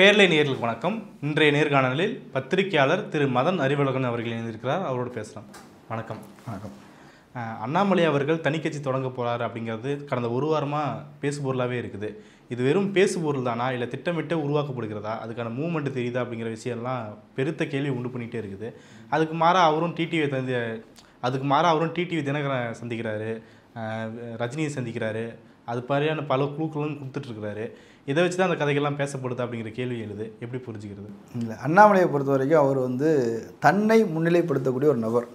பேர்லை நேயர்களுக்கு வணக்கம். இன்றைய நேர்காணலில் பத்திரிகையாளர் திரு மதன் அறிவழகன் அவர்கள் இணைந்திருக்கிறார். அவரோடு பேசலாம். வணக்கம். வணக்கம். அண்ணாமலை அவர்கள் தனிக்கட்சி தொடங்க போகிறார் அப்படிங்கிறது கடந்த ஒரு வாரமாக பேசுபொருளாகவே இருக்குது. இது வெறும் பேசுபொருள் தானா, இல்லை திட்டமிட்டு உருவாக்கப்படுகிறதா, அதுக்கான மூவ்மெண்ட் தெரியுதா அப்படிங்கிற விஷயம்லாம் பெருத்த கேள்வி உண்டு பண்ணிகிட்டே இருக்குது. அதுக்கு மாறாக அவரும் டிடிவி தினகரன் சந்திக்கிறாரு, ரஜினியை சந்திக்கிறாரு, அது மாதிரியான பல குழுக்களும் கொடுத்துட்ருக்கிறாரு. இதை வச்சு தான் அந்த கதைகள்லாம் பேசப்படுது அப்படிங்கிற கேள்வி எழுது. எப்படி புரிஞ்சுக்கிறது? இல்லை, அண்ணாமலையை பொறுத்த வரைக்கும் அவர் தன்னை முன்னிலைப்படுத்தக்கூடிய ஒரு நபர்.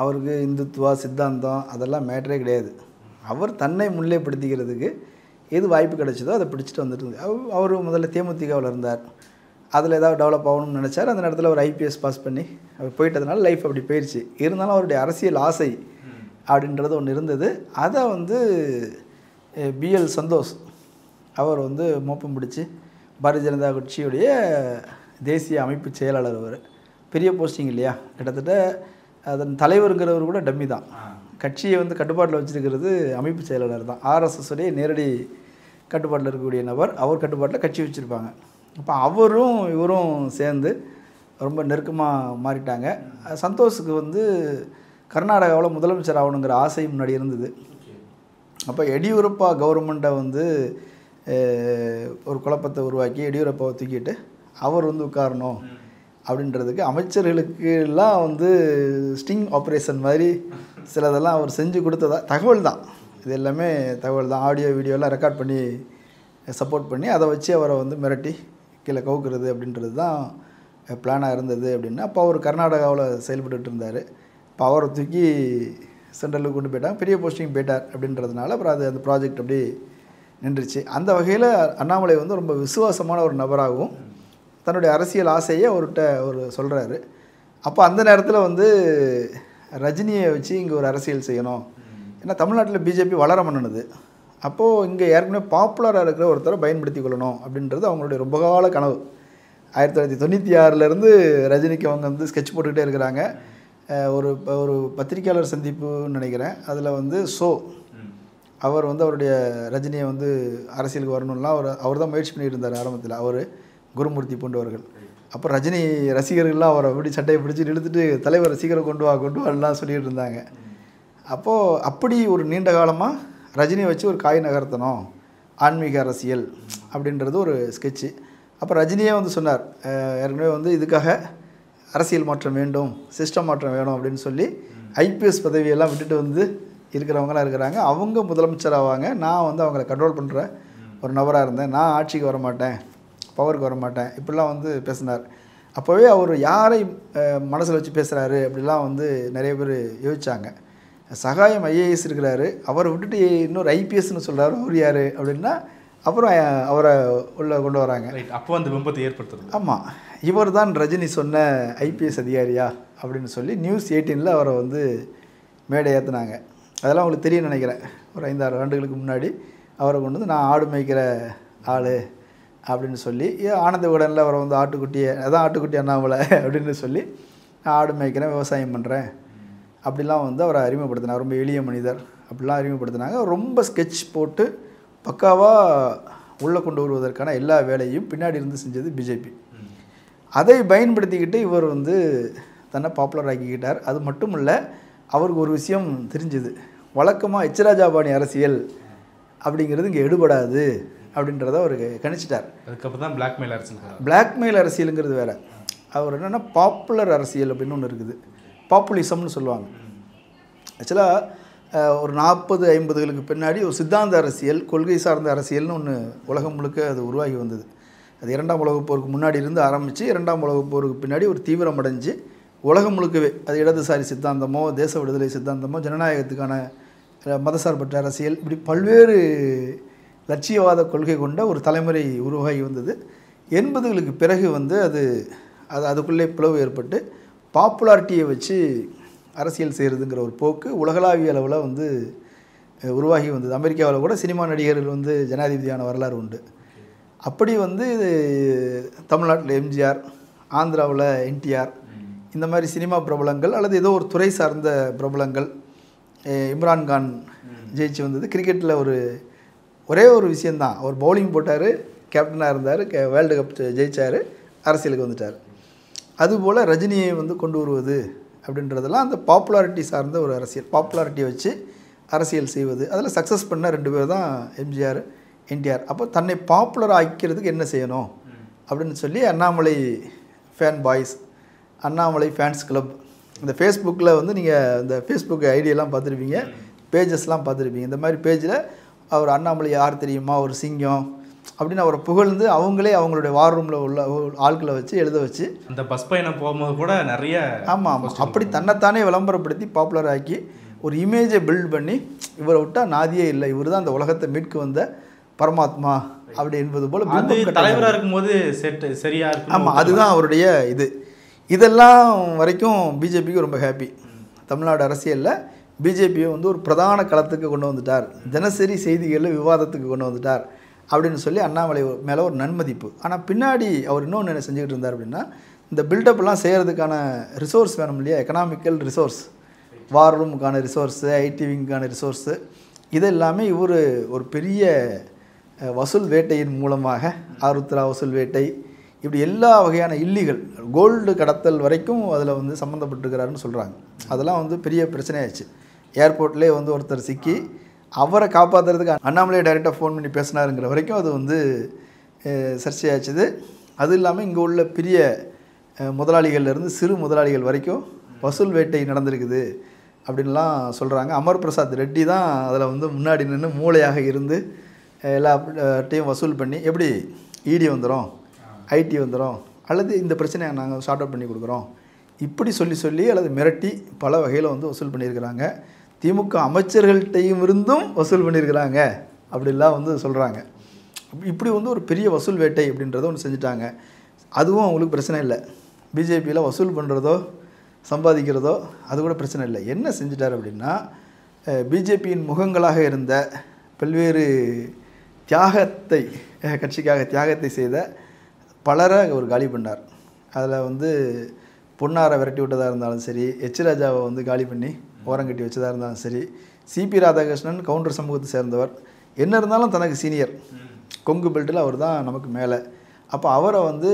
அவருக்கு இந்துத்துவா சித்தாந்தம் அதெல்லாம் மேட்டரே கிடையாது. அவர் தன்னை முன்னிலைப்படுத்திக்கிறதுக்கு எது வாய்ப்பு கிடைச்சதோ அதை பிடிச்சிட்டு வந்துட்டு அவர் முதல்ல தேமுதிகவில் இருந்தார். அதில் ஏதாவது டெவலப் ஆகணும்னு நினச்சார். அந்த நேரத்தில் ஒரு ஐபிஎஸ் பாஸ் பண்ணி அவர் போயிட்டதுனால லைஃப் அப்படி போயிடுச்சு. இருந்தாலும் அவருடைய அரசியல் ஆசை அப்படின்றது ஒன்று இருந்தது. அதை பிஎல் சந்தோஷ் அவர் மோப்பம் பிடிச்சி பாரதிய ஜனதா கட்சியுடைய தேசிய அமைப்பு செயலாளர். அவர் பெரிய போஸ்டிங் இல்லையா, கிட்டத்தட்ட அதன் தலைவருங்கிறவர் கூட டம்மி தான். கட்சியை கட்டுப்பாட்டில் வச்சுருக்கிறது அமைப்பு செயலாளர் தான். ஆர்எஸ்எஸ் உடைய நேரடி கட்டுப்பாட்டில் இருக்கக்கூடிய நபர். அவர் கட்டுப்பாட்டில் கட்சி வச்சுருப்பாங்க. அப்போ அவரும் இவரும் சேர்ந்து ரொம்ப நெருக்கமாக மாறிட்டாங்க. சந்தோஷுக்கு கர்நாடகாவில் முதலமைச்சர் ஆகணுங்கிற ஆசை முன்னாடி இருந்தது. அப்போ எடியூரப்பா கவர்மெண்ட்டை ஒரு குழப்பத்தை உருவாக்கி எடியூரப்பாவை தூக்கிட்டு அவர் உட்காரணும் அப்படின்றதுக்கு அமைச்சர்களுக்கெல்லாம் ஸ்டிங் ஆப்ரேஷன் மாதிரி சிலதெல்லாம் அவர் செஞ்சு கொடுத்ததா தகவல் தான். இது எல்லாமே தகவல் தான். ஆடியோ வீடியோலாம் ரெக்கார்ட் பண்ணி சப்போர்ட் பண்ணி அதை வச்சு அவரை மிரட்டி கீழே கவுக்கிறது அப்படின்றது தான் பிளானாக இருந்தது அப்படின்னு. அப்போ அவர் கர்நாடகாவில் செயல்பட்டு இருந்தார். இப்போ அவரை தூக்கி சென்ட்ரலுக்கு கொண்டு போயிட்டாங்க. பெரிய போஸ்டிங் போயிட்டார் அப்படின்றதுனால அப்புறம் அந்த ப்ராஜெக்ட் அப்படி நின்றுச்சு. அந்த வகையில் அண்ணாமலை ரொம்ப விசுவாசமான ஒரு நபராகவும் தன்னுடைய அரசியல் ஆசையை அவர்கிட்ட சொல்கிறாரு. அப்போ அந்த நேரத்தில் ரஜினியை வச்சு இங்கே ஒரு அரசியல் செய்யணும். ஏன்னா தமிழ்நாட்டில் பிஜேபி வளர பண்ணுனது. அப்போது இங்கே ஏற்கனவே பாப்புலராக இருக்கிற ஒருத்தரை பயன்படுத்தி கொள்ளணும் அப்படின்றது அவங்களுடைய ரொம்ப கால கனவு. 1996 ரஜினிக்கு அவங்க ஸ்கெட்ச் போட்டுக்கிட்டே இருக்கிறாங்க. ஒரு பத்திரிகையாளர் சந்திப்புன்னு நினைக்கிறேன். அதில் அவர் அவருடைய ரஜினியை அரசியலுக்கு வரணும்லாம் அவர் தான் முயற்சி பண்ணிட்டு இருந்தார் ஆரம்பத்தில். அவர் குருமூர்த்தி போன்றவர்கள். அப்போ ரஜினி ரசிகர்கள்லாம் அவரை அப்படி சட்டையை பிடிச்சி இழுத்துட்டு தலைவரை சீக்கிரம் கொண்டு வாலாம் சொல்லிகிட்டு இருந்தாங்க. அப்போது அப்படி ஒரு நீண்ட காலமாக ரஜினியை வச்சு ஒரு காய் நகர்த்தணும், ஆன்மீக அரசியல் அப்படின்றது ஒரு ஸ்கெட்சு. அப்போ ரஜினியே சொன்னார், ஏற்கனவே இதுக்காக அரசியல் மாற்றம் வேண்டும், சிஸ்டம் மாற்றம் வேணும் அப்படின்னு சொல்லி ஐபிஎஸ் பதவியெல்லாம் விட்டுட்டு இருக்கிறவங்களாம் இருக்கிறாங்க. அவங்க முதலமைச்சர் ஆவாங்க. நான் அவங்கள கண்ட்ரோல் பண்ணுற ஒரு நபராக இருந்தேன். நான் ஆட்சிக்கு வர மாட்டேன், பவருக்கு வர மாட்டேன், இப்படிலாம் பேசினார். அப்போவே அவர் யாரை மனசில் வச்சு பேசுகிறாரு அப்படிலாம் நிறைய பேர் யோசித்தாங்க. சகாயம் ஐஏஎஸ் இருக்கிறாரு, அவரை விட்டுட்டு இன்னொரு ஐபிஎஸ்ன்னு சொல்கிறாரு, அவர் யார் அப்படின்னா அப்புறம் அவரை உள்ளே கொண்டு வராங்க. அப்போ அந்த பிம்பத்தை ஏற்படுத்துறது. ஆமாம், இவர் தான் ரஜினி சொன்ன ஐபிஎஸ் அதிகாரியா அப்படின்னு சொல்லி நியூஸ் 18 அவரை மேடை ஏற்றினாங்க. அதெல்லாம் உங்களுக்கு தெரியும் நினைக்கிறேன். ஒரு 5-6 ஆண்டுகளுக்கு முன்னாடி அவரை கொண்டு நான் ஆடு மேய்க்கிற ஆள் அப்படின்னு சொல்லி, ஆனந்த விகடனில் அவரை ஆட்டுக்குட்டியை அதான் ஆட்டுக்குட்டி அண்ணாமலை அப்படின்னு சொல்லி நான் ஆடு மேய்க்கிறேன், விவசாயம் பண்ணுறேன் அப்படிலாம் அவரை அறிமுகப்படுத்தினார். ரொம்ப எளிய மனிதர் அப்படிலாம் அறிமுகப்படுத்தினாங்க. ரொம்ப ஸ்கெட்ச் போட்டு பக்காவாக உள்ளே கொண்டு வருவதற்கான எல்லா வேலையும் பின்னாடி இருந்து செஞ்சது பிஜேபி. அதை பயன்படுத்திக்கிட்டு இவர் தன்னை பாப்புலர் ஆக்கிக்கிட்டார். அது மட்டும் இல்லை, அவருக்கு ஒரு விஷயம் தெரிஞ்சுது. வழக்கமாக எச்ராஜாபாணி அரசியல் அப்படிங்கிறது இங்கே எடுபடாது அப்படின்றத அவர் கணிச்சிட்டார். அதுக்கப்புறம் தான் பிளாக்மெயில் அரசியலுங்கிறது வேறு. அவர் என்னென்னா பாப்புலர் அரசியல் அப்படின்னு ஒன்று இருக்குது. பாப்புலிசம்னு சொல்லுவாங்க. ஆக்சுவலாக ஒரு 40-50களுக்கு பின்னாடி ஒரு சித்தாந்த அரசியல், கொள்கை சார்ந்த அரசியல்னு ஒன்று உலகம் முழுக்க அது உருவாகி வந்தது. அது 2ஆம் உலகப் போருக்கு முன்னாடி இருந்து ஆரம்பித்து 2ஆம் உலகப் போருக்கு பின்னாடி ஒரு தீவிரம் அடைஞ்சு உலகம் முழுக்கவே அது இடதுசாரி சித்தாந்தமோ, தேச விடுதலை சித்தாந்தமோ, ஜனநாயகத்துக்கான மதசார்பற்ற அரசியல், இப்படி பல்வேறு லட்சியவாத கொள்கை கொண்ட ஒரு தலைமுறை உருவாகி வந்தது. 80களுக்கு பிறகு அதுக்குள்ளே பிளவு ஏற்பட்டு பாப்புலாரிட்டியை வச்சு அரசியல் செய்கிறதுங்கிற ஒரு போக்கு உலகளாவிய அளவில் உருவாகி வந்தது. அமெரிக்காவில் கூட சினிமா நடிகர்கள் ஜனாதிபதியான வரலாறு உண்டு. அப்படி தமிழ்நாட்டில் எம்ஜிஆர், ஆந்திராவில் என்டிஆர், இந்த மாதிரி சினிமா பிரபலங்கள் அல்லது ஏதோ ஒரு துறை சார்ந்த பிரபலங்கள், இம்ரான்கான் ஜெயிச்சு வந்தது. கிரிக்கெட்டில் ஒரே ஒரு விஷயந்தான், அவர் பவுலிங் போட்டார், கேப்டனாக இருந்தார், வேர்ல்டு கப் ஜெயிச்சார், அரசியலுக்கு வந்துட்டார். அதுபோல் ரஜினியை வந்து கொண்டு வருவது அப்படின்றதெல்லாம் அந்த பாப்புலாரிட்டி சார்ந்த ஒரு அரசியல், பாப்புலாரிட்டியை வச்சு அரசியல் செய்வது. அதில் சக்ஸஸ் பண்ண 2 பேர் தான் எம்ஜிஆர், என்டிஆர். அப்போ தன்னை பாப்புலர் ஆக்கிறதுக்கு என்ன செய்யணும் அப்படின்னு சொல்லி Annamalai fan boys, Annamalai fans club, இந்த ஃபேஸ்புக்கில் வந்து நீங்கள் இந்த ஃபேஸ்புக் ஐடியெல்லாம் பார்த்துருப்பீங்க, பேஜஸ்லாம் பார்த்துருப்பீங்க. இந்த மாதிரி பேஜில் அவர் அண்ணாமலை யார் தெரியுமா, ஒரு சிங்கம் அப்படின்னு அவரை புகழ்ந்து அவங்களே அவங்களுடைய வார் ரூமில் உள்ள ஆட்களை வச்சு எழுத வச்சு அந்த பஸ் பயணம் போகும்போது கூட நிறைய ஆமாம் அப்படி தன்னைத்தானே விளம்பரப்படுத்தி பாப்புலர் ஆக்கி ஒரு இமேஜை பில்ட் பண்ணி இவரை விட்டால் நாதியே இல்லை, இவர் தான் அந்த உலகத்தை மீட்க வந்த பரமாத்மா அப்படி என்பது போல் தலைவராக இருக்கும்போது சரியா இருக்கும். ஆமாம், அதுதான் அவருடைய இதெல்லாம் வரைக்கும் பிஜேபிக்கு ரொம்ப ஹாப்பி. தமிழ்நாடு அரசியலில் பிஜேபியை வந்து ஒரு பிரதான களத்துக்கு கொண்டு வந்துட்டார், தினசரி செய்திகளில் விவாதத்துக்கு கொண்டு வந்துட்டார் அப்படின்னு சொல்லி அண்ணாமலை மேலே ஒரு நன்மதிப்பு. ஆனால் பின்னாடி அவர் இன்னொன்று என்ன செஞ்சுக்கிட்டு இருந்தார் அப்படின்னா, இந்த பில்டப்லாம் செய்கிறதுக்கான ரிசோர்ஸ் வேணும் இல்லையா, எக்கனாமிக்கல் ரிசோர்ஸ், வார் ரூமுக்கான ரிசோர்ஸு, ஐடி விங்கான ரிசோர்ஸு, இது எல்லாமே இவர் ஒரு பெரிய வசூல் வேட்டையின் மூலமாக, ஆருத்ரா வசூல் வேட்டை, இப்படி எல்லா வகையான இல்லீகல் கோல்டு கடத்தல் வரைக்கும் அதில் வந்து சம்மந்தப்பட்டிருக்கிறாருன்னு சொல்கிறாங்க. அதெல்லாம் வந்து பெரிய பிரச்சனையாச்சு. ஏர்போர்ட்லேயே வந்து ஒருத்தர் சிக்கி அவரை காப்பாற்றுறதுக்கு அண்ணாமலையை டைரெக்டாக ஃபோன் பண்ணி பேசினாருங்கிற வரைக்கும் அது வந்து சர்ச்சையாச்சுது. அது இல்லாமல் இங்கே உள்ள பெரிய முதலாளிகள்லேருந்து சிறு முதலாளிகள் வரைக்கும் வசூல் வேட்டை நடந்திருக்குது அப்படின்லாம் சொல்கிறாங்க. அமர் பிரசாத் ரெட்டி தான் அதில் வந்து முன்னாடி நின்று மூளையாக இருந்து எல்லாத்தையும் வசூல் பண்ணி, எப்படி இடி வந்துடும், ஐடி வந்துடும், அல்லது இந்த பிரச்சனையை நாங்கள் ஷார்ட் அவுட் பண்ணி கொடுக்குறோம், இப்படி சொல்லி அல்லது மிரட்டி பல வகையில் வந்து வசூல் பண்ணியிருக்கிறாங்க. திமுக அமைச்சர்கள்ட்டையும் இருந்தும் வசூல் பண்ணியிருக்கிறாங்க அப்படிலாம் வந்து சொல்கிறாங்க. இப்படி வந்து ஒரு பெரிய வசூல் வேட்டை அப்படின்றத ஒன்று செஞ்சுட்டாங்க. அதுவும் அவங்களுக்கு பிரச்சனை இல்லை. பிஜேபியில் வசூல் பண்ணுறதோ சம்பாதிக்கிறதோ அது கூட பிரச்சனை இல்லை. என்ன செஞ்சிட்டார் அப்படின்னா, பிஜேபியின் முகங்களாக இருந்த பல்வேறு தியாகத்தை, கட்சிக்காக தியாகத்தை செய்த பலரை ஒரு காலி பண்ணார். அதில் வந்து பொன்னாரை விரட்டி விட்டதாக இருந்தாலும் சரி, எச் ராஜாவை வந்து காலி பண்ணி ஓரங்கட்டி வச்சதாக இருந்தாலும் சரி, சிபி ராதாகிருஷ்ணன் கவுண்டர் சமூகத்தை சேர்ந்தவர், என்ன இருந்தாலும் தனக்கு சீனியர், கொங்கு பெல்ட்டில் அவர் தான் நமக்கு மேலே. அப்போ அவரை வந்து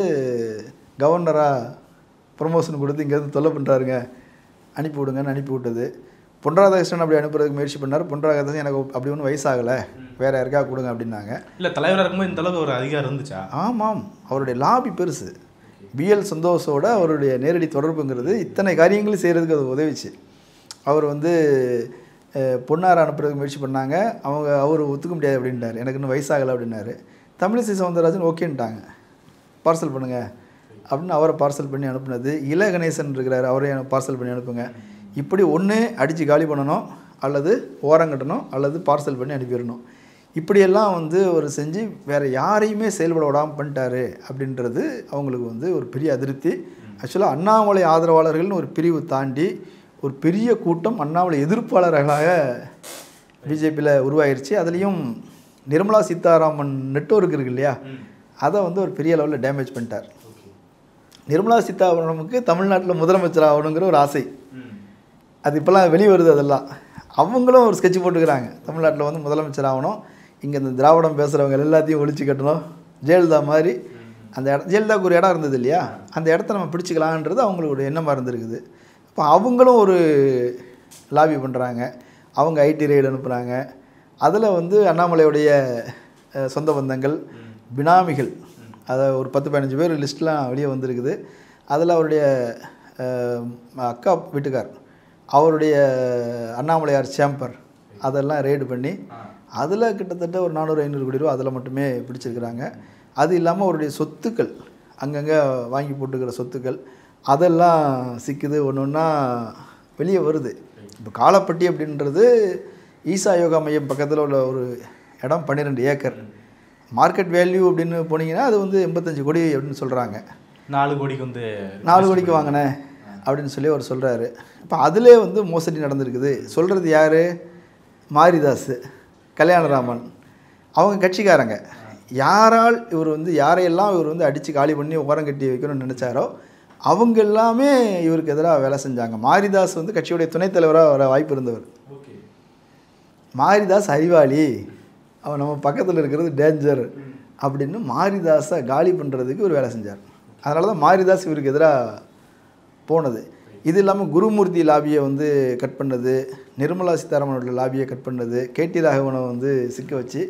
கவர்னராக ப்ரொமோஷன் கொடுத்து இங்கேருந்து தொல்லை பண்ணுறாருங்க, அனுப்பி விடுங்கன்னு அனுப்பி விட்டது. பொன் ராதாகிருஷ்ணன் அப்படி அனுப்புறதுக்கு முயற்சி பண்ணார். பொன் ராதாகிருஷ்ணன் எனக்கு அப்படி ஒன்றும் வயசாகலை, வேறு யாருக்கா கொடுங்க அப்படின்னாங்க. இல்லை, தலைவராக இருக்கும்போது இந்த அளவுக்கு ஒரு அதிகாரம் இருந்துச்சா? ஆமாம், அவருடைய லாபி பெருசு. பிஎல் சந்தோஷோட அவருடைய நேரடி தொடர்புங்கிறது இத்தனை காரியங்களும் செய்கிறதுக்கு அது உதவிச்சு. அவர் வந்து பொன்னாரை அனுப்புறதுக்கு முயற்சி பண்ணாங்க, அவர் ஒத்துக்க முடியாது அப்படின்ட்டார், எனக்கு இன்னும் வயசாகலை அப்படின்னாரு. தமிழிசை சவுந்தரராஜன் ஓகேன்ட்டாங்க, பார்சல் பண்ணுங்கள் அப்படின்னு அவரை பார்சல் பண்ணி அனுப்புனது. இல கணேசன் இருக்கிறார், அவரையும் பார்சல் பண்ணி அனுப்புங்க. இப்படி ஒன்று அடித்து காலி பண்ணணும், அல்லது ஓரங்கட்டணும், அல்லது பார்சல் பண்ணி அனுப்பிடணும். இப்படியெல்லாம் வந்து ஒரு செஞ்சு வேறு யாரையுமே செயல்பட விடாமல் பண்ணிட்டாரு அப்படின்றது அவங்களுக்கு வந்து ஒரு பெரிய அதிருப்தி. ஆக்சுவலாக அண்ணாமலை ஆதரவாளர்கள்னு ஒரு பிரிவு தாண்டி ஒரு பெரிய கூட்டம் அண்ணாமலை எதிர்ப்பாளர்களாக பிஜேபியில் உருவாயிருச்சு. அதுலேயும் நிர்மலா சீதாராமன் நெட்வொர்க் இருக்கு இல்லையா, அதை வந்து ஒரு பெரிய லெவலில் டேமேஜ் பண்ணிட்டார். நிர்மலா சீதாராமனுக்கு தமிழ்நாட்டில் முதலமைச்சர் ஆகணுங்கிற ஒரு ஆசை, அது இப்போல்லாம் வெளியே வருது. அதெல்லாம் அவங்களும் ஒரு ஸ்கெட்ச் போட்டுக்கிறாங்க, தமிழ்நாட்டில் வந்து முதலமைச்சர் ஆகணும், இங்கே இந்த திராவிடம் பேசுகிறவங்க எல்லாத்தையும் ஒழிச்சு கட்டணும், ஜெயலலிதா மாதிரி அந்த ஜெயலலிதாவுக்கு ஒரு இடம் இருந்தது இல்லையா, அந்த இடத்த நம்ம பிடிச்சிக்கலான்றது அவங்களோட எண்ணமாக இருந்திருக்குது. இப்போ அவங்களும் ஒரு லாபி பண்ணுறாங்க, அவங்க ஐடி ரைடு அனுப்புகிறாங்க. அதில் வந்து அண்ணாமலையுடைய சொந்த பந்தங்கள், பினாமிகள், அதை ஒரு 10-15 பேர் லிஸ்ட்லாம் வெளியே வந்திருக்குது. அதில் அவருடைய அக்கா வீட்டுக்கார், அவருடைய அண்ணாமலையார் சேம்பர், அதெல்லாம் ரெய்டு பண்ணி அதில் கிட்டத்தட்ட ஒரு 400-500 கோடி ரூபா அதில் மட்டுமே பிடிச்சிருக்கிறாங்க. அது இல்லாமல் அவருடைய சொத்துக்கள், அங்கங்கே வாங்கி போட்டுக்கிற சொத்துக்கள், அதெல்லாம் சிக்குது, ஒன்று ஒன்றா வெளியே வருது. இப்போ காலப்பட்டி அப்படின்றது ஈசா யோகா மையம் பக்கத்தில் உள்ள ஒரு இடம், 12 ஏக்கர். மார்க்கெட் வேல்யூ அப்படின்னு போனீங்கன்னா அது வந்து 85 கோடி அப்படின்னு சொல்கிறாங்க. 4 கோடிக்கு வந்து 4 கோடிக்கு வாங்கினேன் அப்படின்னு சொல்லி அவர் சொல்கிறாரு. இப்போ அதிலே வந்து மோசடி நடந்திருக்குது. சொல்கிறது யார்? மாரிதாஸ், கல்யாணராமன், அவங்க கட்சிக்காரங்க. யாரால் இவர் வந்து யாரையெல்லாம் இவர் வந்து அடித்து காலி பண்ணி ஓரம் கட்டி வைக்கணும்னு நினச்சாரோ அவங்க எல்லாமே இவருக்கு எதிராக வேலை செஞ்சாங்க. மாரிதாஸ் வந்து கட்சியுடைய துணைத் தலைவராக வர வாய்ப்பு இருந்தவர். மாரிதாஸ் அறிவாளி, அவன் நம்ம பக்கத்தில் இருக்கிறது டேஞ்சர் அப்படின்னு மாரிதாஸை காலி பண்ணுறதுக்கு ஒரு வேலை செஞ்சார். அதனால தான் மாரிதாஸ் இவருக்கு எதிராக போனது. இது இல்லாமல் குருமூர்த்தி லாபியை வந்து கட் பண்ணது, நிர்மலா சீதாராமனோட லாபியை கட் பண்ணது, கேடி ராகவனை வந்து சிக்க வச்சு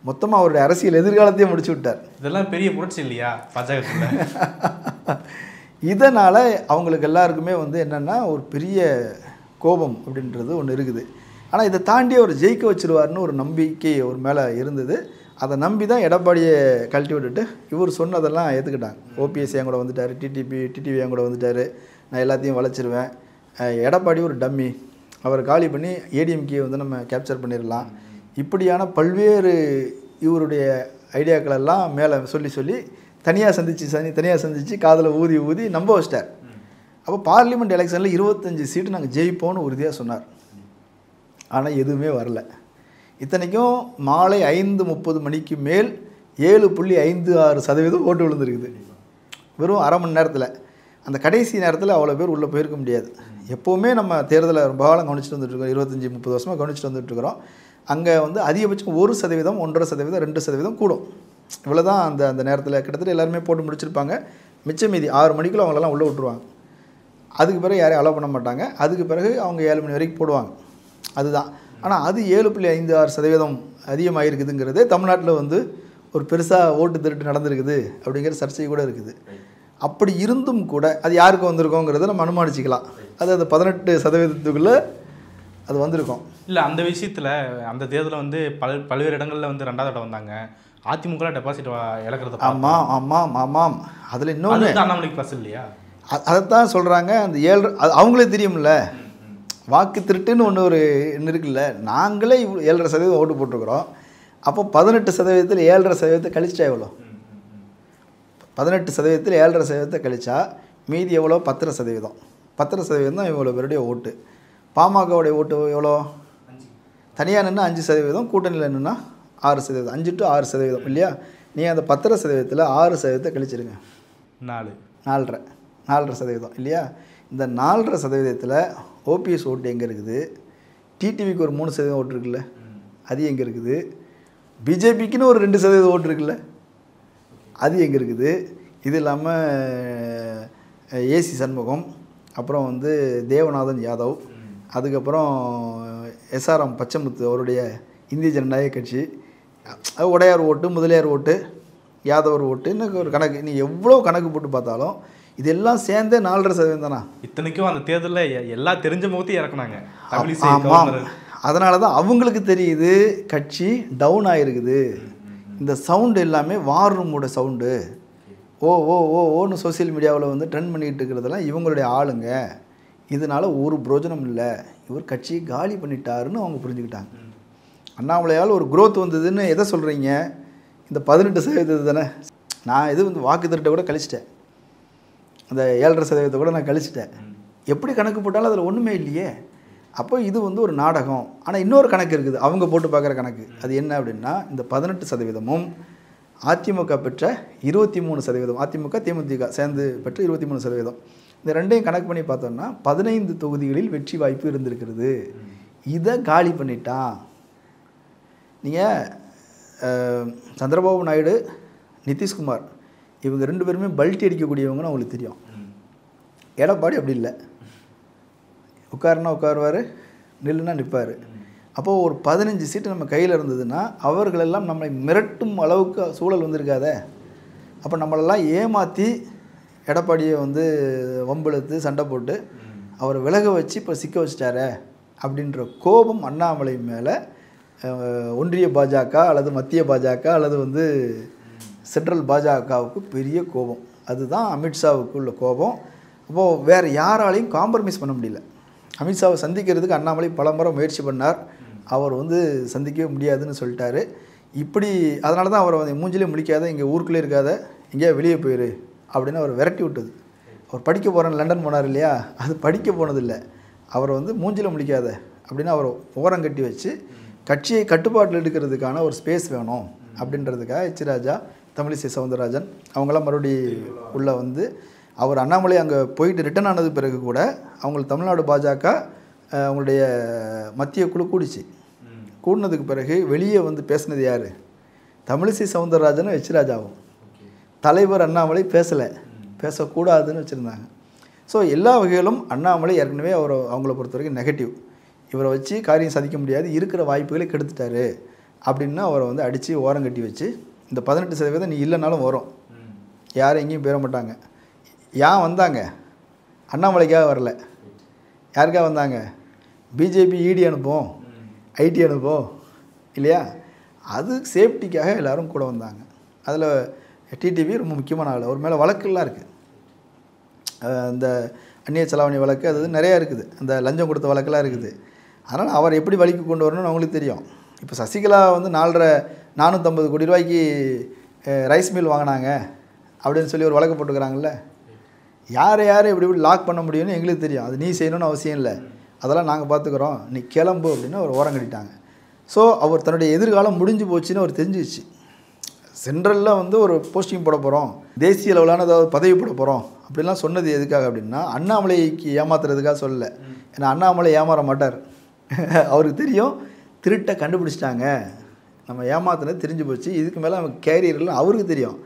மொத்தமாக அவருடைய அரசியல் எதிர்காலத்தையே முடிச்சு விட்டார். இதெல்லாம் பெரிய புரட்சி இல்லையா பாஜகத்தில்? இதனால் அவங்களுக்கு எல்லாருக்குமே வந்து என்னென்னா ஒரு பெரிய கோபம் அப்படின்றது ஒன்று இருக்குது. ஆனால் இதை தாண்டி அவர் ஜெயிக்க வச்சிருவார்னு ஒரு நம்பிக்கை ஒரு மேலே இருந்தது. அதை நம்பி தான் எடப்பாடியை கழட்டி விட்டுட்டு இவர் சொன்னதெல்லாம் ஏற்றுக்கிட்டாங்க. ஓபிஎஸ் என் கூட வந்துட்டார், டிடிவி என் கூட வந்துட்டார், நான் எல்லாத்தையும் வளைச்சிருவேன், எடப்பாடி ஒரு டம்மி, அவரை காலி பண்ணி ஏடிஎம்கே வந்து நம்ம கேப்சர் பண்ணிடலாம், இப்படியான பல்வேறு இவருடைய ஐடியாக்களெல்லாம் மேலே சொல்லி தனியாக சந்தித்து காதில் ஊதி நம்ப வச்சிட்டார். அப்போ பார்லிமெண்ட் எலெக்ஷனில் 25 சீட்டு நாங்கள் ஜெயிப்போன்னு உறுதியாக சொன்னார். ஆனால் எதுவுமே வரல. இத்தனைக்கும் மாலை 5:30 மணிக்கு மேல் 7.56% ஓட்டு விழுந்துருக்குது வெறும் அரை மணி நேரத்தில். அந்த கடைசி நேரத்தில் அவ்வளோ பேர் உள்ளே போயிருக்க முடியாது. எப்போவுமே நம்ம தேர்தலை ரொம்ப காலம் கவனிச்சுட்டு வந்துட்டுருக்கோம், 25-30 வருஷமாக கவனிச்சுட்டு வந்துட்டுருக்கிறோம். அங்கே வந்து அதிகபட்சம் 1%, 1.5%, 2% கூடும். இவ்வளோ தான் அந்த நேரத்தில் கிட்டத்தட்ட எல்லாருமே போட்டு முடிச்சிருப்பாங்க. மிச்சம் மீதி 6 மணிக்குள்ளே அவங்களெல்லாம் உள்ளே விட்டுருவாங்க. அதுக்கு பிறகு யாரையும் அலோவ் பண்ண மாட்டாங்க. அதுக்கு பிறகு அவங்க 7 மணி வரைக்கும் போடுவாங்க. அதுதான். ஆனால் அது 7.56% அதிகமாக இருக்குதுங்கிறதே தமிழ்நாட்டில் வந்து ஒரு பெருசாக ஓட்டு திருட்டு நடந்திருக்குது அப்படிங்கிற சர்ச்சை கூட இருக்குது. அப்படி இருந்தும் கூட அது யாருக்கு வந்திருக்கோங்கிறத நம்ம அனுமானிச்சிக்கலாம். அது 18%க்குள்ளே அது வந்திருக்கும். இல்லை, அந்த விஷயத்தில் அந்த தேர்தலில் வந்து பல்வேறு இடங்களில் வந்து 2வது இடம் வந்தாங்க. அதிமுக டெபாசிட் இழக்கிறது. ஆமாம். அதில் இன்னொன்று அண்ணாமலைக்கு ப்ளஸ் இல்லையா? அதைத்தான் சொல்கிறாங்க. அந்த 7 அவங்களே தெரியும்ல, வாக்கு திருட்டுன்னு ஒன்று இருக்குல்ல. நாங்களே 7.5% ஓட்டு போட்டிருக்கிறோம். அப்போ 18%, 7.5% கழிச்சா எவ்வளோ? 18% 7.5% கழிச்சா மீதி எவ்வளோ? 10%. 10% தான் இவ்வளோ பேருடைய ஓட்டு. பாமகவுடைய ஓட்டு எவ்வளோ? தனியாக நின்று 5%, கூட்டணியில் நின்னா 6%. 5 to 6% இல்லையா? நீங்கள் அந்த 10%ல் 6% கழிச்சிருங்க. 4.5% இல்லையா? இந்த 4.5%ல் ஓபிஎஸ் ஓட்டு எங்கே இருக்குது? டிடிவிக்கு ஒரு 3% ஓட்டு இருக்குல்ல, அது எங்கே இருக்குது? பிஜேபிக்குன்னு ஒரு 2% ஓட்டு இருக்குல்ல, அது எங்கே இருக்குது? இது இல்லாமல் ஏசி சண்முகம், அப்புறம் வந்து தேவநாதன் யாதவ், அதுக்கப்புறம் எஸ்ஆர்எம் பச்சைமுத்து அவருடைய இந்திய ஜனநாயக கட்சி, உடையார் ஓட்டு, முதலியார் ஓட்டு, யாதவர் ஓட்டுன்னு ஒரு கணக்கு. நீ எவ்வளோ கணக்கு போட்டு பார்த்தாலும் இதெல்லாம் சேர்ந்தே 4.5% தானா? இத்தனைக்கும் அந்த தேர்தலில் எல்லா தெரிஞ்ச முகத்தையும் இறக்குனாங்க. ஆமாம். அதனால தான் அவங்களுக்கு தெரியுது கட்சி டவுன் ஆகிருக்குது. இந்த சவுண்டு எல்லாமே வார் ரூமோட சவுண்டு. ஓன்னு சோசியல் மீடியாவில் வந்து ட்ரெண்ட் பண்ணிக்கிட்டு இருக்கிறதெல்லாம் இவங்களுடைய ஆளுங்க. இதனால் ஒரு பிரோஜனம் இல்லை, இவர் கட்சியை காலி பண்ணிட்டாருன்னு அவங்க புரிஞ்சுக்கிட்டாங்க. அண்ணாமலையால் ஒரு குரோத் வந்ததுன்னு எதை சொல்கிறீங்க? இந்த 18% தானே. நான் இது வந்து வாக்கு திருட்டை கூட கழிச்சிட்டேன், அந்த 7.5% கூட நான் கழிச்சிட்டேன். எப்படி கணக்கு போட்டாலும் அதில் ஒன்றுமே இல்லையே. அப்போ இது வந்து ஒரு நாடகம். ஆனால் இன்னொரு கணக்கு இருக்குது, அவங்க போட்டு பார்க்குற கணக்கு. அது என்ன அப்படின்னா, இந்த 18%ம் அதிமுக பெற்ற 23%, அதிமுக தேமுதிக சேர்ந்து பெற்ற 23%, இந்த ரெண்டையும் கணக்கு பண்ணி பார்த்தோம்னா 15 தொகுதிகளில் வெற்றி வாய்ப்பு இருந்திருக்கிறது. இதை காலி பண்ணிட்டான். நீங்கள் சந்திரபாபு நாயுடு, நிதிஷ்குமார் இவங்க 2 பேருமே பல்ட்டி அடிக்கக்கூடியவங்கன்னு அவங்களுக்கு தெரியும். எடப்பாடி அப்படி இல்லை, உட்காருன்னா உட்காருவார், நில்லுன்னா நிற்பார். அப்போது ஒரு 15 சீட்டு நம்ம கையில் இருந்ததுன்னா அவர்களெல்லாம் நம்மளை மிரட்டும் அளவுக்கு சூழல் வந்திருக்காத. அப்போ நம்மளெல்லாம் ஏமாற்றி எடப்பாடியை வந்து வம்பிழுத்து சண்டை போட்டு அவரை விலக வச்சு இப்போ சிக்க வச்சிட்டாரே அப்படின்ற கோபம் அண்ணாமலை மேலே ஒன்றிய பாஜக அல்லது மத்திய பாஜக அல்லது வந்து சென்ட்ரல் பாஜகவுக்கு பெரிய கோபம். அதுதான் அமித்ஷாவுக்கு உள்ள கோபம். அப்போது வேறு யாராலையும் காம்ப்ரமைஸ் பண்ண முடியல. அமித்ஷாவை சந்திக்கிறதுக்கு அண்ணாமலை பல முறை முயற்சி பண்ணார், அவர் வந்து சந்திக்கவே முடியாதுன்னு சொல்லிட்டாரு. இப்படி அதனால தான் அவரை வந்து மூஞ்சிலே முழிக்காத, இங்கே ஊருக்குள்ளே இருக்காத, எங்கேயா வெளியே போயிரு அப்படின்னு அவர் விரட்டி விட்டது. அவர் படிக்க போகிறேன்னு லண்டன் போனார் இல்லையா, அது படிக்க போனதில்லை, அவரை வந்து மூஞ்சில் முழிக்காத அப்படின்னு அவரை ஓரம் கட்டி வச்சு கட்சியை கட்டுப்பாட்டில் எடுக்கிறதுக்கான ஒரு ஸ்பேஸ் வேணும் அப்படின்றதுக்காக எச் ராஜா, தமிழிசை சவுந்தரராஜன் அவங்களாம் மறுபடி உள்ளே வந்து அவர் அண்ணாமலை அங்கே போயிட்டு ரிட்டர்ன் ஆனது பிறகு கூட அவங்களுக்கு தமிழ்நாடு பாஜக அவங்களுடைய மத்திய குழு கூடிச்சு. கூடினதுக்கு பிறகு வெளியே வந்து பேசினது யார்? தமிழிசை சவுந்தரராஜனும் எச் ராஜாவும். தலைவர் அண்ணாமலை பேசலை, பேசக்கூடாதுன்னு வச்சுருந்தாங்க. ஸோ எல்லா வகையிலும் அண்ணாமலை ஏற்கனவே அவங்கள பொறுத்த வரைக்கும் நெகட்டிவ். இவரை வச்சு காரியம் சாதிக்க முடியாது, இருக்கிற வாய்ப்புகளை கெடுத்துட்டாரு அப்படின்னு அவரை வந்து அடித்து ஓரங்கட்டி வச்சு இந்த 18% நீ இல்லைனாலும் வரும், யாரும் எங்கேயும் போயிட மாட்டாங்க. ஏன் வந்தாங்க? அண்ணாமலைக்காக வரல. யாருக்காக வந்தாங்க? பிஜேபி இடி அனுப்போம், ஐடி அனுப்போம் இல்லையா, அது சேஃப்டிக்காக எல்லோரும் கூட வந்தாங்க. அதில் டிடிவி ரொம்ப முக்கியமான ஆள். அவர் மேலே வழக்குலாம் இருக்குது. அந்த அந்நிய செலாவணி வழக்கு அது நிறையா இருக்குது, அந்த லஞ்சம் கொடுத்த வழக்கெல்லாம் இருக்குது. அதனால் அவர் எப்படி வழிக்கு கொண்டு வரணும்னு அவங்களுக்கு தெரியும். இப்போ சசிகலா வந்து 450 கோடி ரூபாய்க்கு ரைஸ் மில் வாங்கினாங்க அப்படின்னு சொல்லி ஒரு வழக்கு போட்டுக்கிறாங்கல்ல. யாரை எப்படி லாக் பண்ண முடியும்னு எங்களுக்கு தெரியும். அது நீ செய்யணும்னு அவசியம் இல்லை, அதெல்லாம் நாங்கள் பார்த்துக்குறோம், நீ கிளம்பு அப்படின்னு அவர் ஓரம் கட்டிட்டாங்க. ஸோ அவர் தன்னுடைய எதிர்காலம் முடிஞ்சு போச்சுன்னு அவர் தெரிஞ்சிச்சு. சென்ட்ரலில் வந்து ஒரு போஸ்டிங் போட போகிறோம், தேசிய அளவிலான ஏதாவது பதவி போட போகிறோம் அப்படிலாம் சொன்னது எதுக்காக அப்படின்னா அண்ணாமலைக்கு ஏமாத்துறதுக்காக சொல்லலை. ஏன்னா அண்ணாமலை ஏமாற மாட்டார். அவருக்கு தெரியும் திருட்டை கண்டுபிடிச்சிட்டாங்க, நம்ம ஏமாத்துனது தெரிஞ்சு போச்சு, இதுக்கு மேலே நம்ம கேரியர்லாம் அவருக்கு தெரியும்.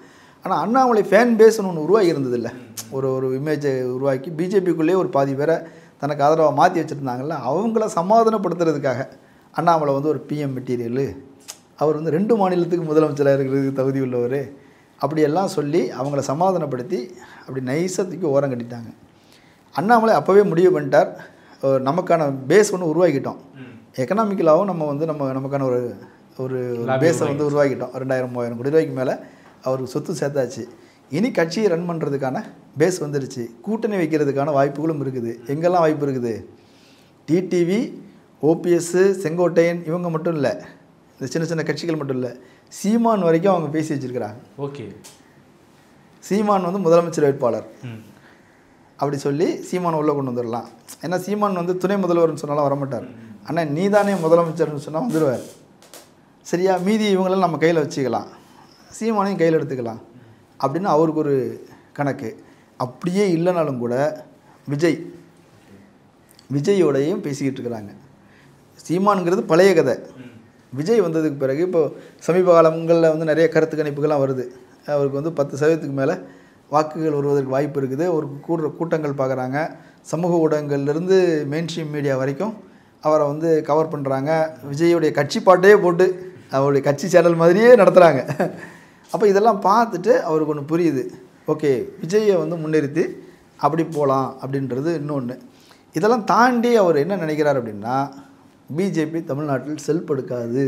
ஆனால் அண்ணாமலை ஃபேன் பேஸ்னு ஒன்று உருவாகி இருந்ததில்ல, ஒரு இமேஜை உருவாக்கி பிஜேபிக்குள்ளேயே ஒரு பாதி பேரை தனக்கு ஆதரவாக மாற்றி வச்சுருந்தாங்கல்ல, அவங்கள சமாதானப்படுத்துறதுக்காக அண்ணாமலை வந்து ஒரு பிஎம் மெட்டீரியலு, அவர் வந்து 2 மாநிலத்துக்கு முதலமைச்சராக இருக்கிறதுக்கு தகுதி உள்ளவர் அப்படியெல்லாம் சொல்லி அவங்கள சமாதானப்படுத்தி அப்படி நைஸாக தூக்கி ஓரம் கட்டிட்டாங்க. அண்ணாமலை அப்போவே முடிவு பண்ணிட்டார், நமக்கான பேஸ் ஒன்று உருவாக்கிட்டோம், எக்கனாமிக்கலாகவும் நம்ம வந்து நமக்கான ஒரு பேஸை வந்து உருவாக்கிட்டோம். 2000-3000 கோடி ரூபாய்க்கு மேலே அவருக்கு சொத்து சேர்த்தாச்சு. இனி கட்சியை ரன் பண்ணுறதுக்கான பேஸ் வந்துடுச்சு, கூட்டணி வைக்கிறதுக்கான வாய்ப்புகளும் இருக்குது. எங்கெல்லாம் வாய்ப்பு இருக்குது? டிடிவி, ஓபிஎஸ், செங்கோட்டையன் இவங்க மட்டும் இல்லை, இந்த சின்ன சின்ன கட்சிகள் மட்டும் இல்லை, சீமான் வரைக்கும் அவங்க பேசி வச்சுருக்கிறாங்க. ஓகே, சீமான் வந்து முதலமைச்சர் வேட்பாளர் அப்படி சொல்லி சீமான் உள்ளே கொண்டு வந்துடலாம். ஏன்னா சீமான் வந்து துணை முதல்வர்னு சொன்னாலும் வரமாட்டார். ஆனால் நீ தானே முதலமைச்சர்னு சொன்னால் வந்துடுவார். சரியா? மீதி இவங்களெல்லாம் நம்ம கையில் வச்சுக்கலாம், சீமானையும் கையில் எடுத்துக்கலாம் அப்படின்னு அவருக்கு ஒரு கணக்கு. அப்படியே இல்லைனாலும் கூட விஜயோடையும் பேசிக்கிட்டு இருக்கிறாங்க. சீமானுங்கிறது பழைய கதை. விஜய் வந்ததுக்கு பிறகு இப்போது சமீப காலங்களில் வந்து நிறைய கருத்து கணிப்புகள்லாம் வருது. அவருக்கு வந்து 10% மேலே வாக்குகள் வருவதற்கு வாய்ப்பு இருக்குது. ஒரு கூட்டங்கள் பார்க்குறாங்க, சமூக ஊடகங்கள்லேருந்து மெயின்ஸ்ட்ரீம் மீடியா வரைக்கும் அவரை வந்து கவர் பண்ணுறாங்க. விஜயோடைய கட்சி பாட்டையே போட்டு அவருடைய கட்சி சேனல் மாதிரியே நடத்துகிறாங்க. அப்போ இதெல்லாம் பார்த்துட்டு அவருக்கு ஒன்று புரியுது, ஓகே விஜயை வந்து முன்னிறுத்தி அப்படி போகலாம் அப்படின்றது இன்னொன்று. இதெல்லாம் தாண்டி அவர் என்ன நினைக்கிறார் அப்படின்னா, பிஜேபி தமிழ்நாட்டில் செல்படுக்காது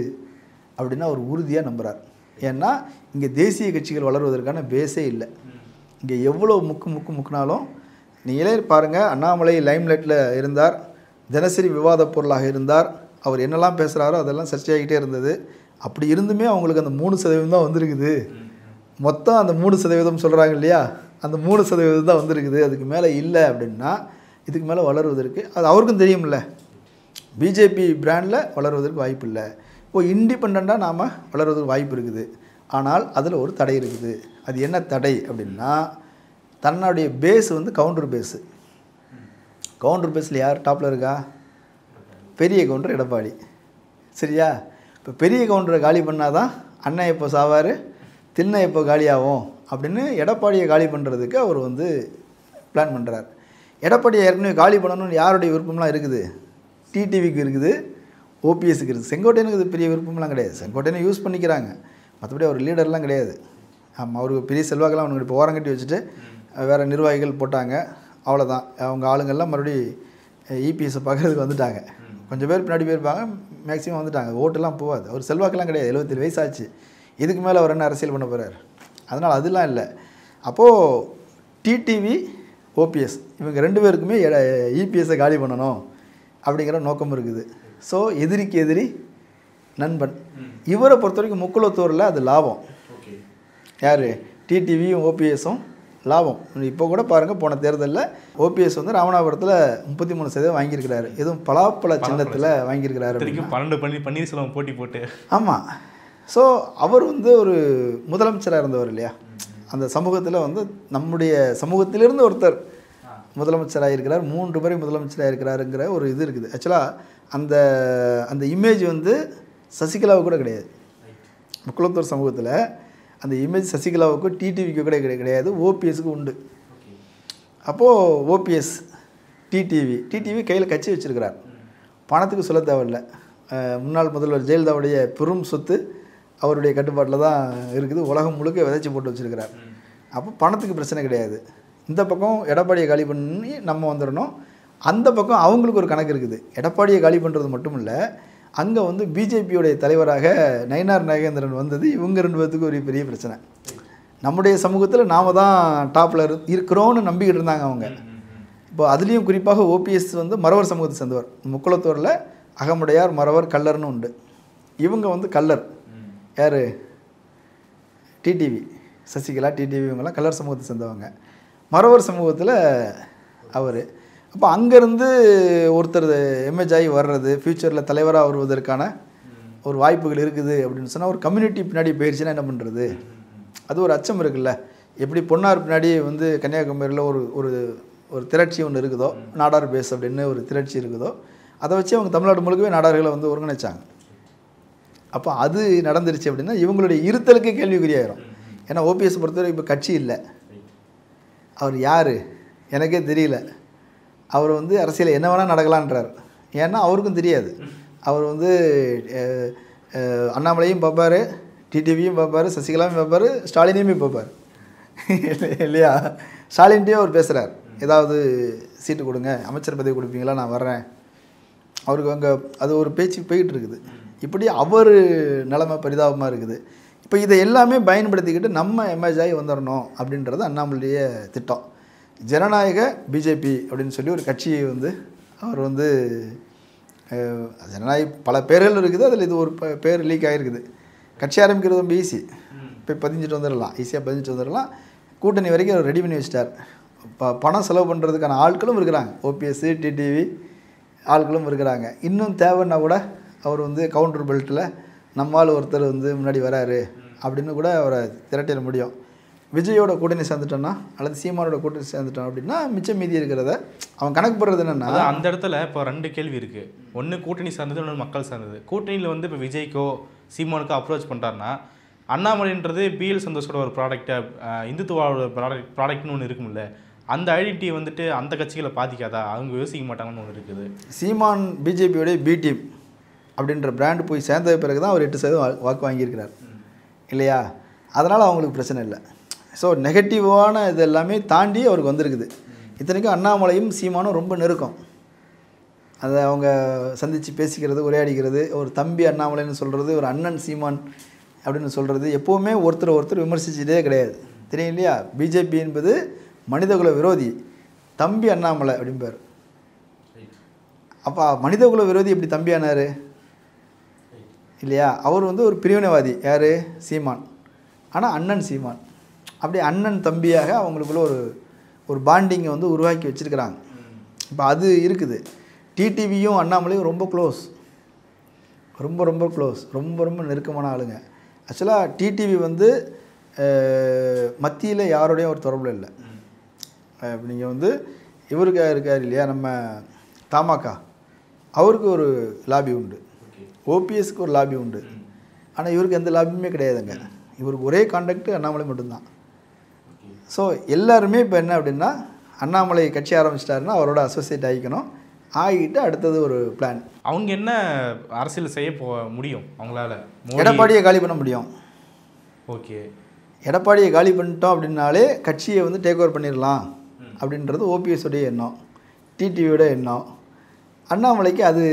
அப்படின்னு அவர் உறுதியாக நம்புகிறார். ஏன்னா இங்கே தேசிய கட்சிகள் வளர்வதற்கான பேஸே இல்லை. இங்கே எவ்வளோ முக்குனாலும் நீங்களே பாருங்கள், அண்ணாமலை லைம்லைட்டில் இருந்தார், தினசரி விவாத பொருளாக இருந்தார், அவர் என்னெல்லாம் பேசுகிறாரோ அதெல்லாம் சர்ச்சையாகிட்டே இருந்தது. அப்படி இருந்துமே அவங்களுக்கு அந்த 3% தான் வந்திருக்குது. மொத்தம் அந்த 3% சொல்கிறாங்க இல்லையா, அந்த 3% தான் வந்திருக்குது. அதுக்கு மேலே இல்லை அப்படின்னா இதுக்கு மேலே வளருவதற்கு அது அவருக்கும் தெரியும்ல, பிஜேபி பிராண்டில் வளருவதற்கு வாய்ப்பு இல்லை. இப்போது இண்டிபெண்ட்டாக நாம் வளர்வதற்கு வாய்ப்பு இருக்குது. ஆனால் அதில் ஒரு தடை இருக்குது. அது என்ன தடை அப்படின்னா, தன்னுடைய பேஸ் வந்து கவுண்டர் பேஸு. கவுண்டர் பேஸில் யார் டாப்பில் இருக்கா? பெரிய கவுண்டர் எடப்பாடி. சரியா? இப்போ பெரிய கவுண்டரை காலி பண்ணால் தான் அண்ணன் எப்போ சாவார், திண்ணை எப்போ காலியாகும் அப்படின்னு எடப்பாடியை காலி பண்ணுறதுக்கு அவர் வந்து பிளான் பண்ணுறார். எடப்பாடியை ஏற்கனவே காலி பண்ணணும்னு யாருடைய விருப்பம்லாம் இருக்குது? டிடிவிக்கு இருக்குது, ஓபிஎஸ்க்கு இருக்குது. செங்கோட்டையனுக்கு இது பெரிய விருப்பம்லாம் கிடையாது. செங்கோட்டையனை யூஸ் பண்ணிக்கிறாங்க, மற்றபடி அவர் லீடர்லாம் கிடையாது. ஆமாம், அவருக்கு பெரிய செல்வாக்கெல்லாம் அவனுக்கு இப்போ ஓரம் கட்டி வச்சுட்டு வேறு நிர்வாகிகள் போட்டாங்க, அவ்வளோதான். அவங்க ஆளுங்கள்லாம் மறுபடியும் இபிஎஸை பார்க்குறதுக்கு வந்துட்டாங்க. கொஞ்சம் பேர் பின்னாடி போயிருப்பாங்க, மேக்ஸிமம் வந்துட்டாங்க. ஓட்டெல்லாம் போகாது. அவர் செல்வாக்கெல்லாம் கிடையாது, 77 வயசு ஆச்சு. இதுக்கு மேலே அவர் என்ன அரசியல் பண்ண போகிறார்? அதனால் அதெல்லாம் இல்லை. அப்போது டிடிவி, ஓபிஎஸ் இவங்க 2 பேருக்குமே இபிஎஸை காலி பண்ணணும் அப்படிங்கிற நோக்கம் இருக்குது. ஸோ எதிரிக்கு எதிரி நண்பன். இவரை பொறுத்த வரைக்கும் முக்குளத்தூரில் அது லாபம். யார்? டிடிவியும் ஓபிஎஸும் லாபம். இப்போ கூட பாருங்கள், போன தேர்தலில் ஓபிஎஸ் வந்து ராமநாதபுரத்தில் 33% வாங்கியிருக்கிறாரு. எதுவும் பலாப்பழ சின்னத்தில் வாங்கியிருக்கிறாரு. 12 பன்னீர்செல்வம் போட்டி போட்டு. ஆமாம். ஸோ அவர் வந்து ஒரு முதலமைச்சராக இருந்தவர் இல்லையா, அந்த சமூகத்தில் வந்து நம்முடைய சமூகத்திலிருந்து ஒருத்தர் முதலமைச்சராக இருக்கிறார், 3 முறை முதலமைச்சராக இருக்கிறாருங்கிற ஒரு இது இருக்குது. ஆக்சுவலாக அந்த இமேஜ் வந்து சசிகலாவுக்கு கூட கிடையாது. முக்குளத்தூர் சமூகத்தில் அந்த இமேஜ் சசிகலாவுக்கு டிடிவிக்கு கூட கிடையாது, ஓபிஎஸ்க்கு உண்டு. அப்போது ஓபிஎஸ் டிடிவி கையில் கட்சி வச்சுருக்கிறார். பணத்துக்கு சொல்ல தேவையில்லை. முன்னாள் முதல்வர் ஜெயலலிதாவுடைய பெரும் சொத்து அவருடைய கட்டுப்பாட்டில் தான் இருக்குது. உலகம் முழுக்க விதைச்சி போட்டு வச்சுருக்கிறார். அப்போ பணத்துக்கு பிரச்சனை கிடையாது. இந்த பக்கம் எடப்பாடியை காலி பண்ணி நம்ம வந்துடணும். அந்த பக்கம் அவங்களுக்கு ஒரு கணக்கு இருக்குது. எடப்பாடியை காலி பண்ணுறது மட்டும் இல்லை, அங்கே வந்து பிஜேபியோடைய தலைவராக நயினார் நாகேந்திரன் வந்தது இவங்க 2 பேர்த்துக்கு ஒரு பெரிய பிரச்சனை. நம்முடைய சமூகத்தில் நாம் தான் டாப்பில் இருக்கிறோன்னு நம்பிக்கிட்டு இருந்தாங்க அவங்க. இப்போ அதுலேயும் குறிப்பாக ஓபிஎஸ் வந்து மறவர் சமூகத்தை சேர்ந்தவர். முக்குளத்தூரில் அகமுடையார், மறவர், கல்லர்னு உண்டு. இவங்க வந்து கல்லர். யார்? டிடிவி, சசிகலா, டிடிவி இவங்கெல்லாம் கல்லர் சமூகத்தை சேர்ந்தவங்க. மறவர் சமூகத்தில் அவர். அப்போ அங்கேருந்து ஒருத்தர் எம்ஏஜ் ஆகி வர்றது, ஃப்யூச்சரில் தலைவராக வருவதற்கான ஒரு வாய்ப்புகள் இருக்குது அப்படின்னு சொன்னால் ஒரு கம்யூனிட்டி பின்னாடி போயிடுச்சுன்னா என்ன பண்ணுறது? அது ஒரு அச்சம் இருக்குல்ல. எப்படி பொன்னார் பின்னாடி வந்து கன்னியாகுமரியில் ஒரு ஒரு ஒரு திரட்சி ஒன்று இருக்குதோ, நாடார் பேஸ் அப்படின்னு ஒரு திரட்சி இருக்குதோ, அதை வச்சு அவங்க தமிழ்நாடு முழுக்கவே நாடார்களை வந்து ஒருங்கிணைச்சாங்க. அப்போ அது நடந்துருச்சு அப்படின்னா இவங்களுடைய இருத்தலுக்கு கேள்விக்குறியாயிரும். ஏன்னா ஓபிஎஸ் பொறுத்தவரை இப்போ கட்சி இல்லை. அவர் யார் எனக்கே தெரியல. அவர் வந்து அரசியல் என்ன வேணால் நடக்கலான்றார். ஏன்னா அவருக்கும் தெரியாது. அவர் வந்து அண்ணாமலையும் பார்ப்பார், டிடிவியும் பார்ப்பார், சசிகலாவும் பார்ப்பார், ஸ்டாலினையுமே பார்ப்பார் இல்லையா? ஸ்டாலின்கிட்டே அவர் பேசுகிறார், ஏதாவது சீட்டு கொடுங்க, அமைச்சர் பதவி கொடுப்பீங்களா, நான் வர்றேன். அவருக்கு அங்கே அது ஒரு பேச்சு போயிட்டு இருக்குது. இப்படி அவர் நிலைமை பரிதாபமாக இருக்குது. இப்போ இதை எல்லாமே பயன்படுத்திக்கிட்டு நம்ம எம்ஏஜ் ஆகி வந்துடணும் அப்படின்றது அண்ணாமலைய திட்டம். ஜனநாயக பிஜேபி அப்படின்னு சொல்லி ஒரு கட்சியை வந்து அவர் வந்து ஜனநாயக பல பேர்கள் இருக்குது, அதில் இது ஒரு பேர் லீக் ஆகிருக்குது. கட்சி ஆரம்பிக்கிறது ரொம்ப ஈஸி. இப்போ பதிஞ்சிட்டு வந்துடலாம், ஈஸியாக பதிஞ்சிட்டு வந்துடலாம். கூட்டணி வரைக்கும் அவர் ரெடி பண்ணி வச்சிட்டார். பணம் செலவு பண்ணுறதுக்கான ஆட்களும் இருக்கிறாங்க. ஓபிஎஸ், டிடிவி ஆட்களும் இருக்கிறாங்க. இன்னும் தேவைன்னா கூட அவர் வந்து கவுண்டர் பெல்ட்டில் நம்மால் ஒருத்தர் வந்து முன்னாடி வராரு அப்படின்னு கூட அவரை திரட்டிட முடியும். விஜயோட கூட்டணி சேர்ந்துட்டோன்னா அல்லது சீமானோட கூட்டணி சேர்ந்துட்டோம் அப்படின்னா மிச்சம் மீதி இருக்கிறத அவன் கணக்கு போடுறது என்னென்னா, அந்த இடத்துல இப்போ 2 கேள்வி இருக்குது. ஒன்று கூட்டணி சார்ந்தது, ஒன்று மக்கள் சார்ந்தது. கூட்டணியில் வந்து இப்போ விஜய்க்கோ சீமானுக்கோ அப்ரோச் பண்ணுறாருன்னா, அண்ணாமலைன்றது பிஎல் சந்தோஷோட ஒரு ப்ராடக்டாக, இந்துத்துவாவோட ப்ராடக்ட்னு ஒன்று இருக்கும்ல, அந்த ஐடென்டிட்டியை வந்துட்டு அந்த கட்சிகளை பாதிக்காதா? அவங்க யோசிக்க மாட்டாங்கன்னு ஒன்று இருக்குது. சீமான் பிஜேபியோடைய பி டீம் அப்படின்ற பிராண்டு போய் சேர்ந்த பிறகு தான் அவர் 8% வாக்கு வாங்கியிருக்கிறார் இல்லையா? அதனால் அவங்களுக்கு பிரச்சனை இல்லை. ஸோ நெகட்டிவான இது எல்லாமே தாண்டி அவருக்கு வந்திருக்குது. இத்தனைக்கும் அண்ணாமலையும் சீமானும் ரொம்ப நெருக்கம். அதை அவங்க சந்தித்து பேசிக்கிறது, உரையாடிக்கிறது, ஒரு தம்பி அண்ணாமலைன்னு சொல்கிறது, ஒரு அண்ணன் சீமான் அப்படின்னு சொல்கிறது, எப்போவுமே ஒருத்தர் விமர்சிச்சுட்டே கிடையாது. தெரியும் இல்லையா? பிஜேபி என்பது மனிதகுல விரோதி, தம்பி அண்ணாமலை அப்படிம்பார். அப்போ மனிதகுல விரோதி எப்படி தம்பி ஆனார் இல்லையா? அவர் வந்து ஒரு பிரிவினைவாதி. யார்? சீமான். ஆனால் அண்ணன் சீமான். அப்படி அண்ணன் தம்பியாக அவங்களுக்குள்ள ஒரு பாண்டிங்கை வந்து உருவாக்கி வச்சுருக்கிறாங்க. இப்போ அது இருக்குது. டிடிவியும் அண்ணாமலையும் ரொம்ப க்ளோஸ், ரொம்ப க்ளோஸ், ரொம்ப நெருக்கமான ஆளுங்க. ஆக்சுவலாக டிடிவி வந்து மத்தியில் யாரோடையும் ஒரு தொடர்பில் இல்லை. நீங்கள் வந்து இவருக்கு இருக்கார் இல்லையா, நம்ம தமாகா, அவருக்கு ஒரு லாபி உண்டு, ஓபிஎஸ்க்கு ஒரு லாபி உண்டு. ஆனால் இவருக்கு எந்த லாபியுமே கிடையாதுங்க. இவருக்கு ஒரே கான்டாக்ட் அண்ணாமலை மட்டும்தான். ஸோ எல்லாருமே இப்போ என்ன அப்படின்னா, அண்ணாமலை கட்சி ஆரம்பிச்சிட்டாருன்னா அவரோட அசோசியேட் ஆகிக்கணும், ஆகிட்டு அடுத்தது ஒரு பிளான். அவங்க என்ன அரசியல் செய்ய முடியும் அவங்களால? எடப்பாடியை காலி பண்ண முடியும். ஓகே, எடப்பாடியை காலி பண்ணிட்டோம் அப்படின்னாலே கட்சியை வந்து டேக் ஓவர் பண்ணிடலாம் அப்படின்றது ஓபிஎஸ் உடைய எண்ணம், டிடிவியோட எண்ணம். அண்ணாமலைக்கு அது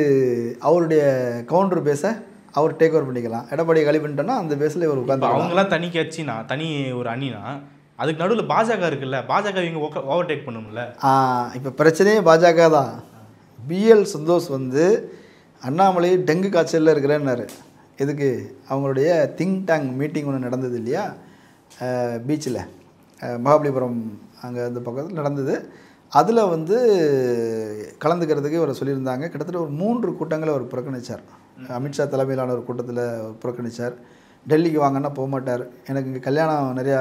அவருடைய கவுண்டர் பேஸை அவர் டேக் ஓவர் பண்ணிக்கலாம். எடப்பாடியை காலி பண்ணிட்டோன்னா அந்த பேஸில் இவர் உட்காந்து. அவங்களாம் தனி கட்சினா, தனி ஒரு அணினா, அதுக்கு நடுவில் பாஜக இருக்குல்ல, பாஜக இவங்க ஓவர்டேக் பண்ணும்ல. இப்போ பிரச்சனையே பாஜக தான். பிஎல் சந்தோஷ் வந்து அண்ணாமலை டெங்கு காய்ச்சலில் இருக்கிறேன்னாரு. எதுக்கு? அவங்களுடைய திங்க் டேங்க் மீட்டிங் ஒன்று நடந்தது இல்லையா, பீச்சில், மகாபலிபுரம் அங்கே அந்த பக்கத்தில் நடந்தது. அதில் வந்து கலந்துக்கிறதுக்கு இவரை சொல்லியிருந்தாங்க. கிட்டத்தட்ட ஒரு 3 கூட்டங்களை அவர் புறக்கணித்தார். அமித்ஷா தலைமையிலான ஒரு கூட்டத்தில் புறக்கணித்தார். டெல்லிக்கு வாங்கன்னா போக மாட்டார், எனக்கு இங்கே கல்யாணம் நிறையா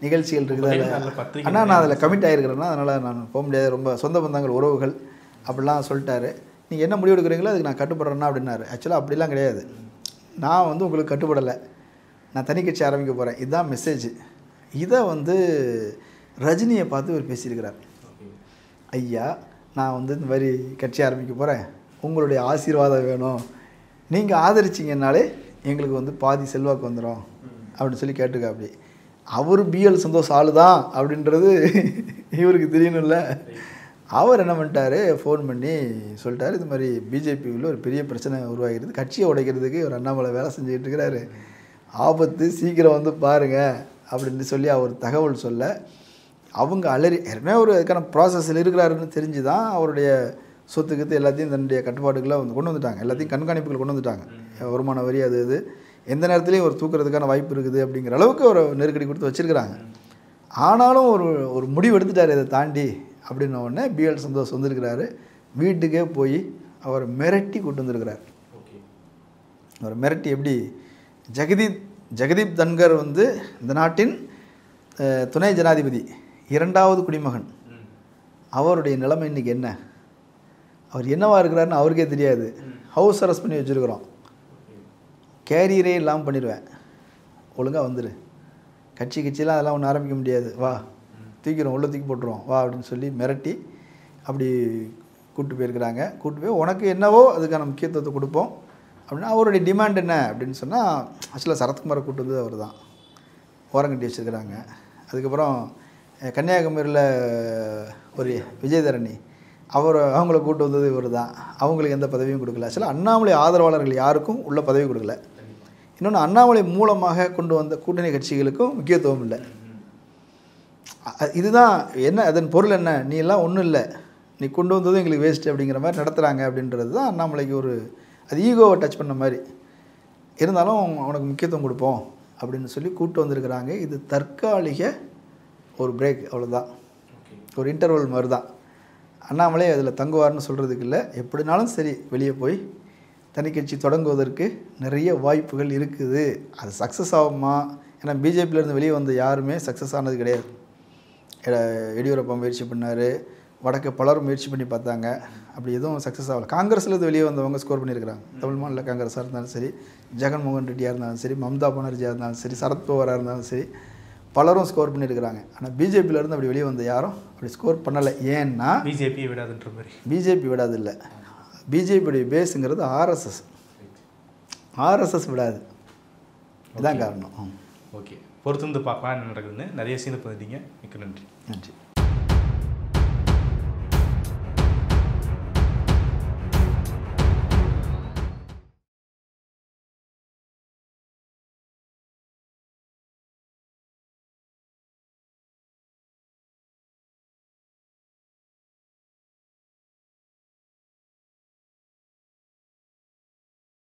நிகழ்ச்சிகள் இருக்குது, ஆனால் நான் அதில் கமிட் ஆகிருக்கிறேன்னா அதனால் நான் போக முடியாது, ரொம்ப சொந்த பந்தங்கள் உறவுகள் அப்படிலாம் சொல்லிட்டாரு. நீங்கள் என்ன முடிவு எடுக்கிறீங்களோ அதுக்கு நான் கட்டுப்படுறேன்னா அப்படின்னாரு. ஆக்சுவலாக அப்படிலாம் கிடையாது. நான் வந்து உங்களுக்கு கட்டுப்படலை, நான் தனி கட்சி ஆரம்பிக்க போகிறேன், இதுதான் மெசேஜ். இதை வந்து ரஜினியை பார்த்து இவர் பேசியிருக்கிறார். ஐயா, நான் வந்து இந்த மாதிரி கட்சி ஆரம்பிக்க போகிறேன், உங்களுடைய ஆசீர்வாதம் வேணும், நீங்கள் ஆதரிச்சிங்கன்னாலே எங்களுக்கு வந்து பாதி செல்வாக்கு வந்துடும் அப்படின்னு சொல்லி கேட்டுக்க. அப்படி அவர் பிஎல் சந்தோஷ் ஆளு தான் அப்படின்றது இவருக்கு தெரியணும்ல. அவர் என்ன பண்ணிட்டாரு, ஃபோன் பண்ணி சொல்லிட்டாரு, இது மாதிரி பிஜேபியில் ஒரு பெரிய பிரச்சனை உருவாகிறது, கட்சியை உடைக்கிறதுக்கு ஒரு அண்ணாமலை வேலை செஞ்சுக்கிட்டு இருக்கிறாரு, ஆபத்து, சீக்கிரம் வந்து பாருங்கள் அப்படின்னு சொல்லி அவர் தகவல் சொல்ல, அவங்க அலறி ஏற்கனவே ஒரு அதுக்கான ப்ராசஸில் இருக்கிறாருன்னு தெரிஞ்சு தான் அவருடைய சொத்துக்கு எல்லாத்தையும் தன்னுடைய கட்டுப்பாடுகளை வந்து கொண்டு வந்துட்டாங்க, எல்லாத்தையும் கண்காணிப்புகள் கொண்டு வந்துட்டாங்க. வருமான வரி அது இது எந்த நேரத்துலையும் ஒரு தூக்குறதுக்கான வாய்ப்பு இருக்குது அப்படிங்கிற அளவுக்கு ஒரு நெருக்கடி கொடுத்து வச்சுருக்கிறாங்க. ஆனாலும் ஒரு முடிவு எடுத்துட்டார் இதை தாண்டி அப்படின்ன உடனே பிஎல் சந்தோஷ் வந்திருக்கிறாரு. வீட்டுக்கே போய் அவரை மிரட்டி கூட்டு வந்திருக்கிறார். அவர் மிரட்டி எப்படி, ஜெகதீப் தன்கர் வந்து இந்த நாட்டின் துணை ஜனாதிபதி, 2வது குடிமகன், அவருடைய நிலைமை இன்றைக்கி என்ன, அவர் என்னவா இருக்கிறாருன்னு அவருக்கே தெரியாது, ஹவுஸ் அரெஸ்ட் பண்ணி வச்சுருக்கிறோம், கேரியரே இல்லாமல் பண்ணிடுவேன், ஒழுங்காக வந்துடு, கட்சியெலாம் அதெல்லாம் ஒன்றும் ஆரம்பிக்க முடியாது, வா தூக்கிறோம், உள்ளே தூக்கி போட்டுருவோம் வா அப்படின்னு சொல்லி மிரட்டி அப்படி கூப்பிட்டு போயிருக்கிறாங்க. கூப்பிட்டு போய் உனக்கு என்னவோ அதுக்கான முக்கியத்துவத்தை கொடுப்போம் அப்படின்னா, அவருடைய டிமாண்ட் என்ன அப்படின்னு சொன்னால், ஆக்சுவலாக சரத்குமாரை கூப்பிட்டு வந்து அவர் தான் ஓரங்கட்டி வச்சுருக்கிறாங்க. அதுக்கப்புறம் கன்னியாகுமரியில் ஒரு விஜயதரணி, அவங்கள கூப்பிட்டு வந்தது இவர் தான், அவங்களுக்கு எந்த பதவியும் கொடுக்கல. ஆக்சுவலாக அண்ணாமலை ஆதரவாளர்கள் யாருக்கும் உள்ள பதவி கொடுக்கல. இன்னொன்று, அண்ணாமலை மூலமாக கொண்டு வந்த கூட்டணி கட்சிகளுக்கும் முக்கியத்துவம் இல்லை. இதுதான் என்ன, அதன் பொருள் என்ன, நீ எல்லாம் ஒன்றும் இல்லை, நீ கொண்டு வந்ததும் எங்களுக்கு வேஸ்ட்டு அப்படிங்கிற மாதிரி நடத்துகிறாங்க அப்படின்றது தான் அண்ணாமலைக்கு ஒரு, அது ஈகோவை டச் பண்ண மாதிரி. இருந்தாலும் அவனுக்கு முக்கியத்துவம் கொடுப்போம் அப்படின்னு சொல்லி கூப்பிட்டு வந்திருக்கிறாங்க. இது தற்காலிக ஒரு பிரேக், அவ்வளோதான், ஒரு இன்டர்வல் மாதிரி தான். அண்ணாமலை அதில் தங்குவார்னு சொல்கிறதுக்கு இல்லை, எப்படினாலும் சரி வெளியே போய் தனி கட்சி தொடங்குவதற்கு நிறைய வாய்ப்புகள் இருக்குது. அது சக்ஸஸ் ஆகுமா, ஏன்னா பிஜேபியிலேருந்து வெளியே வந்த யாருமே சக்ஸஸ் ஆனது கிடையாது. எடியூரப்பா முயற்சி பண்ணார், வடக்கு பலரும் முயற்சி பண்ணி பார்த்தாங்க, அப்படி எதுவும் சக்ஸஸ் ஆகலை. காங்கிரஸ்லேருந்து வெளியே வந்தவங்க ஸ்கோர் பண்ணியிருக்கிறாங்க. தமிழ் மாநில காங்கிரஸாக இருந்தாலும் சரி, ஜெகன்மோகன் ரெட்டியாக இருந்தாலும் சரி, மம்தா பானர்ஜியாக இருந்தாலும் சரி, சரத்பவாராக இருந்தாலும் சரி, பலரும் ஸ்கோர் பண்ணியிருக்கிறாங்க. ஆனால் பிஜேபியிலேருந்து அப்படி வெளியே வந்த யாரும் அப்படி ஸ்கோர் பண்ணலை. ஏன்னா பிஜேபி விடாதுன்ற மாதிரி, பிஜேபி விடாது இல்லை, பிஜேபியுடைய பேஸுங்கிறது ஆர்எஸ்எஸ் விடாது, இதுதான் காரணம். ஓகே, பொறுத்து வந்து பார்க்கலாம் என்ன நடக்குதுன்னு. நிறைய சீனை பண்ணிட்டீங்க, மிக்க நன்றி. நன்றி.